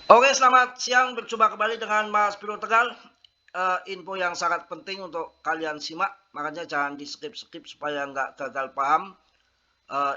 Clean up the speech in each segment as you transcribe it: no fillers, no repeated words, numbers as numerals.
Oke, selamat siang. Berjumpa kembali dengan Mas Biro Tegal. Info yang sangat penting untuk kalian simak, makanya jangan di-skip-skip supaya nggak gagal paham.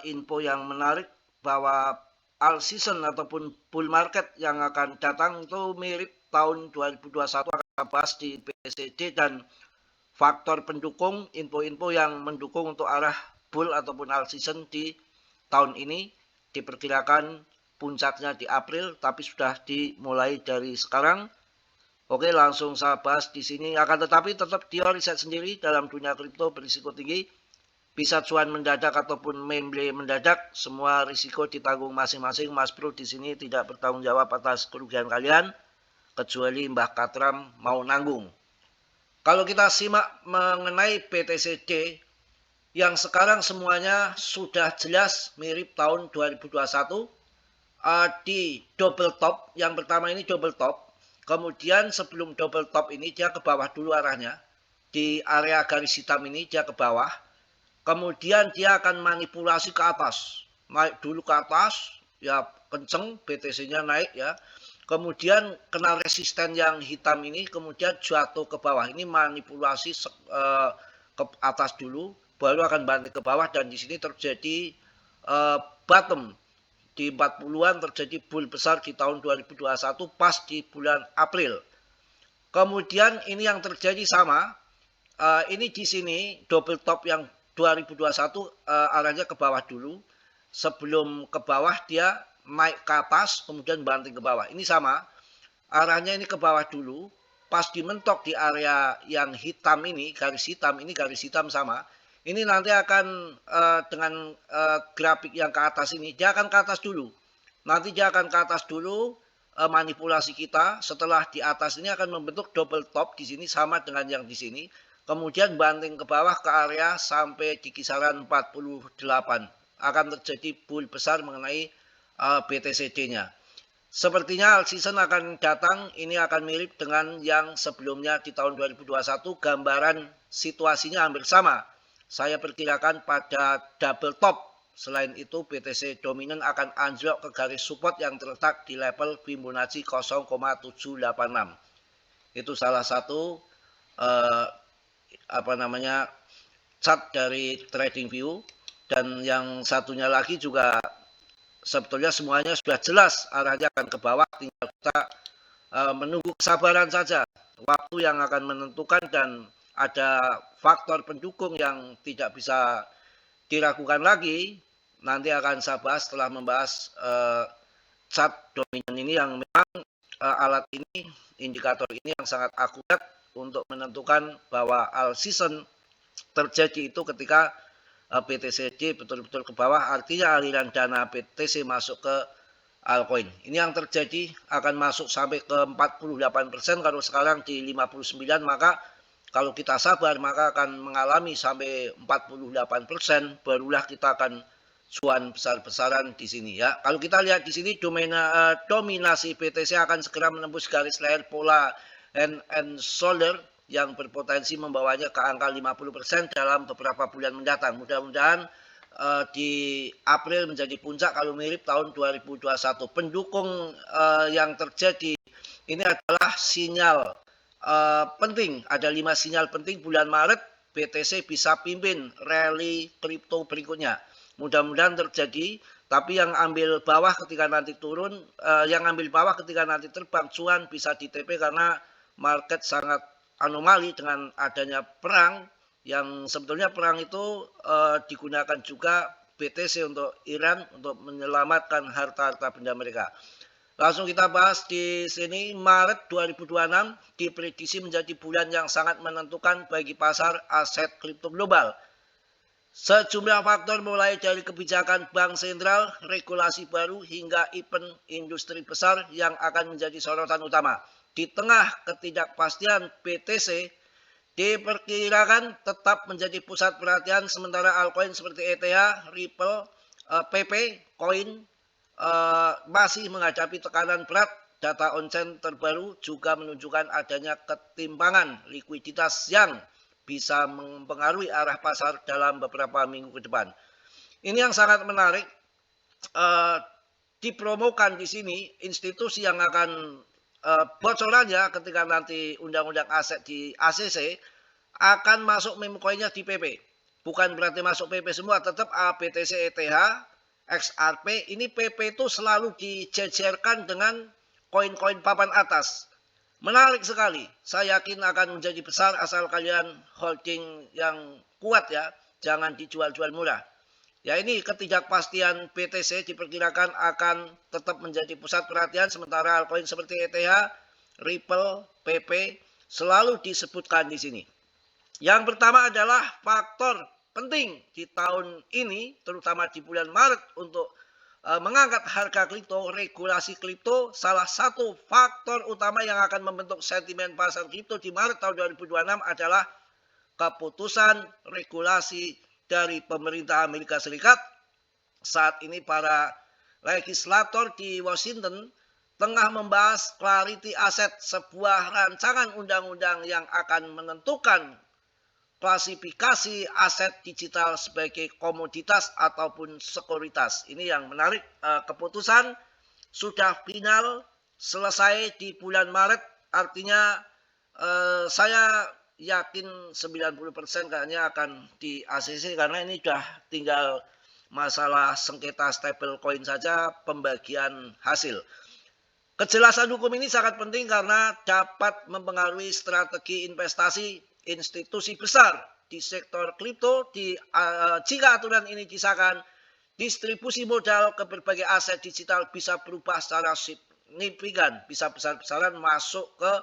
Info yang menarik bahwa all season ataupun bull market yang akan datang itu mirip tahun 2021 akan kita bahas di PCD dan faktor pendukung, info-info yang mendukung untuk arah bull ataupun all season di tahun ini diperkirakan puncaknya di April, tapi sudah dimulai dari sekarang. Oke, langsung saya bahas di sini. Akan tetapi tetap dia riset sendiri dalam dunia kripto berisiko tinggi. Bisa cuan mendadak ataupun memble mendadak, semua risiko ditanggung masing-masing. Mas Bro di sini tidak bertanggung jawab atas kerugian kalian, kecuali Mbah Katram mau nanggung. Kalau kita simak mengenai BTCD, yang sekarang semuanya sudah jelas mirip tahun 2021, di double top. Yang pertama ini double top, kemudian sebelum double top ini dia ke bawah dulu arahnya, di area garis hitam ini dia ke bawah, kemudian dia akan manipulasi ke atas, naik dulu ke atas ya, kenceng BTC-nya naik ya, kemudian kena resisten yang hitam ini, kemudian jatuh ke bawah. Ini manipulasi ke atas dulu, baru akan balik ke bawah, dan di sini terjadi bottom di 40-an, terjadi bull besar di tahun 2021 pas di bulan April. Kemudian ini yang terjadi sama, ini di sini double top yang 2021 arahnya ke bawah dulu. Sebelum ke bawah dia naik ke atas, kemudian banting ke bawah. Ini sama, arahnya ini ke bawah dulu. Pas dimentok di area yang hitam ini, garis hitam sama. Ini nanti akan dengan grafik yang ke atas ini, dia akan ke atas dulu. Nanti dia akan ke atas dulu, manipulasi kita. Setelah di atas ini akan membentuk double top di sini sama dengan yang di sini. Kemudian banting ke bawah ke area sampai di kisaran 48. Akan terjadi bull besar mengenai BTCD-nya. Sepertinya all season akan datang, ini akan mirip dengan yang sebelumnya di tahun 2021, gambaran situasinya hampir sama. Saya perkirakan pada double top. Selain itu BTC dominan akan anjlok ke garis support yang terletak di level Fibonacci 0,786. Itu salah satu chart dari TradingView. Dan yang satunya lagi juga sebetulnya semuanya sudah jelas arahnya akan ke bawah, tinggal kita menunggu kesabaran saja. Waktu yang akan menentukan, dan ada faktor pendukung yang tidak bisa diragukan lagi. Nanti akan saya bahas setelah membahas chart dominan ini, yang memang alat ini, indikator ini yang sangat akurat untuk menentukan bahwa all season terjadi itu ketika BTCD betul-betul ke bawah, artinya aliran dana BTC masuk ke altcoin. Ini yang terjadi, akan masuk sampai ke 48%. Kalau sekarang di 59, maka kalau kita sabar maka akan mengalami sampai 48%, barulah kita akan cuan besar-besaran di sini ya. Kalau kita lihat di sini dominasi BTC akan segera menembus garis leher pola and shoulder yang berpotensi membawanya ke angka 50% dalam beberapa bulan mendatang. Mudah-mudahan di April menjadi puncak kalau mirip tahun 2021. Pendukung yang terjadi ini adalah sinyal penting. Ada 5 sinyal penting bulan Maret BTC bisa pimpin rally kripto berikutnya. Mudah-mudahan terjadi. Tapi yang ambil bawah ketika nanti turun, yang ambil bawah ketika nanti terbang cuan bisa di TP, karena market sangat anomali dengan adanya perang, yang sebetulnya perang itu digunakan juga BTC untuk Iran untuk menyelamatkan harta-harta benda mereka. Langsung kita bahas di sini. Maret 2026 diprediksi menjadi bulan yang sangat menentukan bagi pasar aset kripto global. Sejumlah faktor mulai dari kebijakan bank sentral, regulasi baru, hingga event industri besar yang akan menjadi sorotan utama. Di tengah ketidakpastian, BTC diperkirakan tetap menjadi pusat perhatian, sementara altcoin seperti ETH, Ripple, PP, Coin masih menghadapi tekanan berat. Data on-chain terbaru juga menunjukkan adanya ketimpangan likuiditas yang bisa mempengaruhi arah pasar dalam beberapa minggu ke depan. Ini yang sangat menarik. dipromokan di sini institusi yang akan bocorannya ketika nanti undang-undang aset di ACC akan masuk meme coinnya di PP. Bukan berarti masuk PP semua, tetap BTC ETH, XRP, ini PP itu selalu dijejerkan dengan koin-koin papan atas. Menarik sekali. Saya yakin akan menjadi besar asal kalian holding yang kuat ya. Jangan dijual-jual murah. Ya ini ketidakpastian BTC diperkirakan akan tetap menjadi pusat perhatian sementara altcoin seperti ETH, Ripple, PP selalu disebutkan di sini. Yang pertama adalah faktor penting di tahun ini terutama di bulan Maret untuk mengangkat harga kripto, regulasi kripto, salah satu faktor utama yang akan membentuk sentimen pasar kripto di Maret tahun 2026 adalah keputusan regulasi dari pemerintah Amerika Serikat. Saat ini para legislator di Washington tengah membahas Clarity Asset, sebuah rancangan undang-undang yang akan menentukan klasifikasi aset digital sebagai komoditas ataupun sekuritas. Ini yang menarik, keputusan sudah final selesai di bulan Maret, artinya saya yakin 90% kayaknya akan di ACC karena ini sudah tinggal masalah sengketa stablecoin saja pembagian hasil. Kejelasan hukum ini sangat penting karena dapat mempengaruhi strategi investasi institusi besar di sektor kripto. Jika aturan ini disahkan, distribusi modal ke berbagai aset digital bisa berubah secara signifikan, bisa besar-besaran masuk ke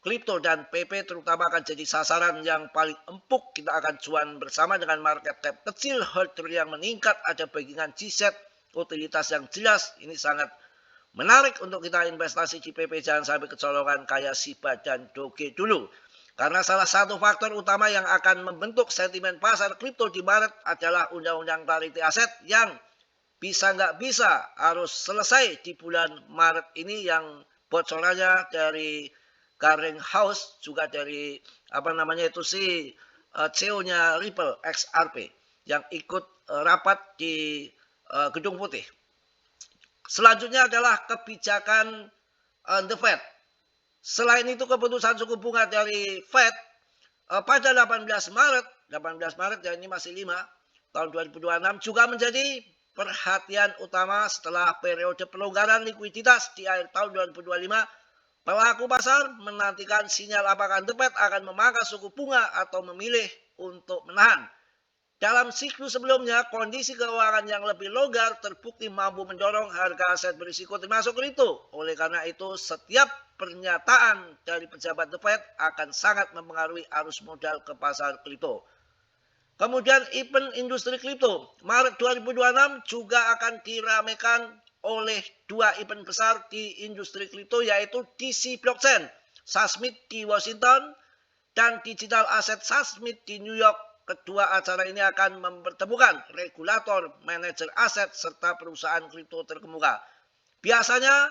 kripto dan PP terutama akan jadi sasaran yang paling empuk. Kita akan cuan bersama dengan market cap kecil, holder yang meningkat, ada backingan G-Set, utilitas yang jelas. Ini sangat menarik untuk kita investasi di PP, jangan sampai kecolongan kayak Shiba dan Doge dulu. Karena salah satu faktor utama yang akan membentuk sentimen pasar kripto di Maret adalah Undang-Undang Clarity Asset yang bisa nggak bisa harus selesai di bulan Maret ini, yang bocorannya dari Clearing House, juga dari CEO-nya Ripple XRP yang ikut rapat di Gedung Putih. Selanjutnya adalah kebijakan The Fed. Selain itu keputusan suku bunga dari Fed pada 18 Maret ya, ini masih 5 tahun 2026 juga menjadi perhatian utama setelah periode pelonggaran likuiditas di akhir tahun 2025. Pelaku pasar menantikan sinyal apakah The Fed akan memangkas suku bunga atau memilih untuk menahan. Dalam siklus sebelumnya, kondisi keuangan yang lebih longgar terbukti mampu mendorong harga aset berisiko termasuk kripto. Oleh karena itu, setiap pernyataan dari pejabat The Fed akan sangat mempengaruhi arus modal ke pasar kripto. Kemudian event industri kripto Maret 2026 juga akan diramaikan oleh dua event besar di industri kripto, yaitu DC Blockchain Summit di Washington dan Digital Asset Summit di New York. Kedua acara ini akan mempertemukan regulator, manajer aset, serta perusahaan kripto terkemuka. Biasanya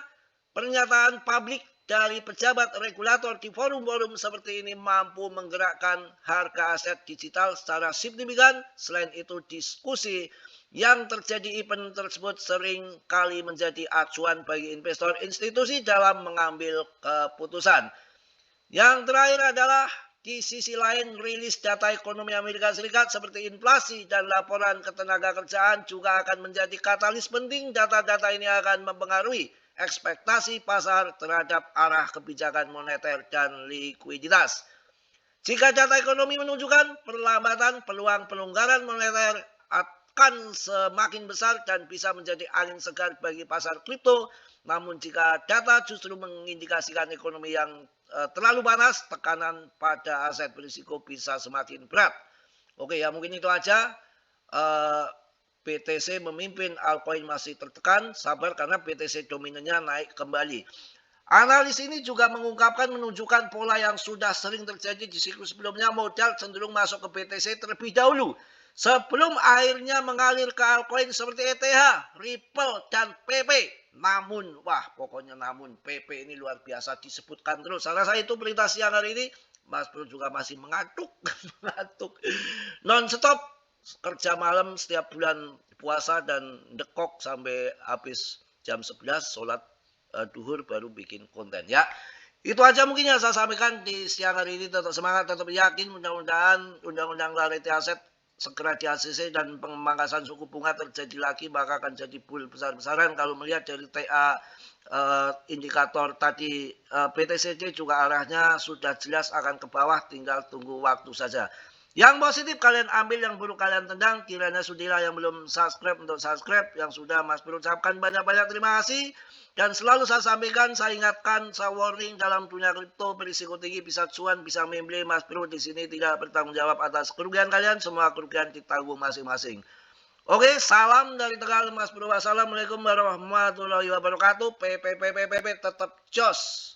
pernyataan publik dari pejabat regulator di forum-forum seperti ini mampu menggerakkan harga aset digital secara signifikan. Selain itu, diskusi yang terjadi event tersebut sering kali menjadi acuan bagi investor institusi dalam mengambil keputusan. Yang terakhir adalah di sisi lain, rilis data ekonomi Amerika Serikat seperti inflasi dan laporan ketenagakerjaan juga akan menjadi katalis penting. Data-data ini akan mempengaruhi ekspektasi pasar terhadap arah kebijakan moneter dan likuiditas. Jika data ekonomi menunjukkan perlambatan, peluang pelonggaran moneter akan semakin besar dan bisa menjadi angin segar bagi pasar kripto. Namun jika data justru mengindikasikan ekonomi yang terlalu panas, tekanan pada aset berisiko bisa semakin berat. Oke ya, mungkin itu aja. BTC memimpin, altcoin masih tertekan, sabar karena BTC dominannya naik kembali. Analis ini juga menunjukkan pola yang sudah sering terjadi di siklus sebelumnya. Modal cenderung masuk ke BTC terlebih dahulu sebelum akhirnya mengalir ke altcoin seperti ETH, Ripple, dan PP. Namun PP ini luar biasa disebutkan terus. Saya rasa itu berita siang hari ini. Mas Bro juga masih mengantuk. Non-stop kerja malam setiap bulan puasa dan dekok sampai habis jam 11 sholat duhur baru bikin konten ya. Itu aja mungkin yang saya sampaikan di siang hari ini. Tetap semangat, tetap yakin, mudah-mudahan undang-undang clarity aset segera di ACC dan pemangkasan suku bunga terjadi lagi, maka akan jadi bull besar-besaran. Kalau melihat dari TA indikator tadi BTCD juga arahnya sudah jelas akan ke bawah, tinggal tunggu waktu saja. Yang positif kalian ambil, yang buruk kalian tendang. Kiranya sudilah yang belum subscribe untuk subscribe, yang sudah Mas Bro ucapkan banyak-banyak terima kasih. Dan selalu saya sampaikan, saya ingatkan, saya warning dalam dunia kripto berisiko tinggi, bisa cuan, bisa membeli. Mas Bro di sini tidak bertanggung jawab atas kerugian kalian, semua kerugian ditanggung masing-masing. Oke, salam dari Tegal Mas Bro. Wassalamualaikum warahmatullahi wabarakatuh. PPPPP tetap jos.